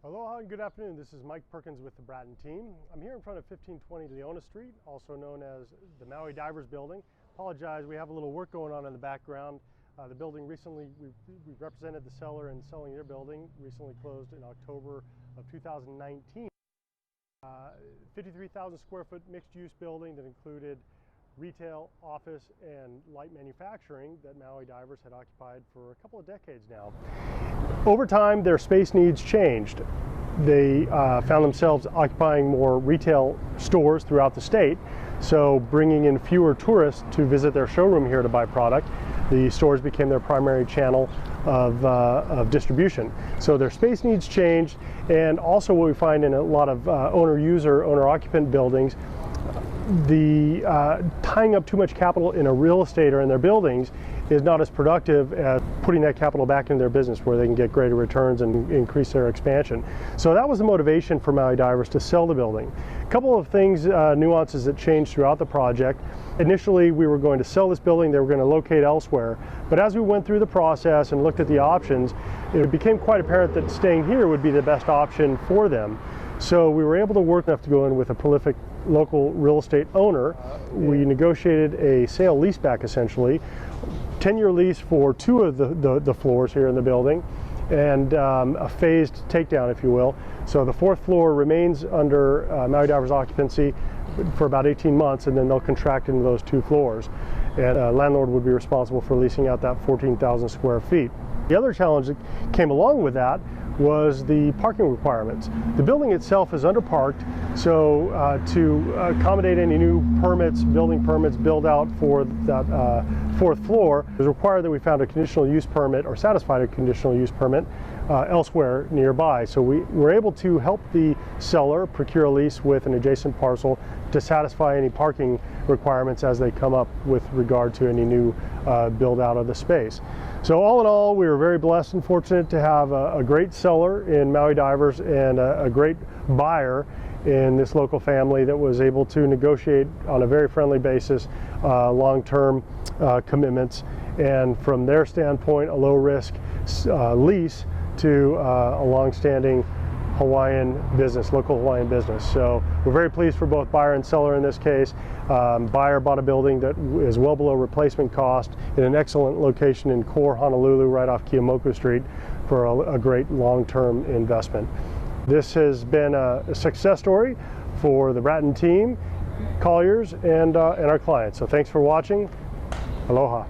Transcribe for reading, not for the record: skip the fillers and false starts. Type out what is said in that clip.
Aloha and good afternoon. This is Mike Perkins with the Bratton team. I'm here in front of 1520 Leona Street, also known as the Maui Divers building. Apologize, we have a little work going on in the background. The building recently, we represented the seller in selling their building, recently closed in October of 2019. 53,000 square foot mixed use building that included retail, office, and light manufacturing that Maui Divers had occupied for a couple of decades now. Over time, their space needs changed. They found themselves occupying more retail stores throughout the state, so bringing in fewer tourists to visit their showroom here to buy product. The stores became their primary channel of distribution. So their space needs changed, and also what we find in a lot of owner-occupant buildings, the tying up too much capital in a real estate or in their buildings is not as productive as putting that capital back into their business where they can get greater returns and increase their expansion. So that was the motivation for Maui Divers to sell the building. A couple of things, nuances that changed throughout the project. Initially, we were going to sell this building, they were going to locate elsewhere. But as we went through the process and looked at the options, it became quite apparent that staying here would be the best option for them. So we were able to work enough to go in with a prolific local real estate owner. We negotiated a sale leaseback, essentially, 10-year lease for two of the floors here in the building, and a phased takedown, if you will. So the fourth floor remains under Maui Divers occupancy for about 18 months, and then they'll contract into those two floors. And a landlord would be responsible for leasing out that 14,000 square feet. The other challenge that came along with that was the parking requirements. The building itself is underparked, so to accommodate any new permits, building permits, build out for that fourth floor, it was required that we found a conditional use permit or satisfied a conditional use permit elsewhere nearby. So we were able to help the seller procure a lease with an adjacent parcel to satisfy any parking requirements as they come up with regard to any new build out of the space. So all in all, we were very blessed and fortunate to have a great seller in Maui Divers and a great buyer in this local family that was able to negotiate on a very friendly basis long-term commitments, and from their standpoint, a low-risk lease to a long-standing Hawaiian business, local Hawaiian business. So we're very pleased for both buyer and seller in this case. Buyer bought a building that is well below replacement cost in an excellent location in core Honolulu, right off Keeaumoku Street, for a great long-term investment. This has been a success story for the Bratton team, Colliers, and our clients. So thanks for watching. Aloha.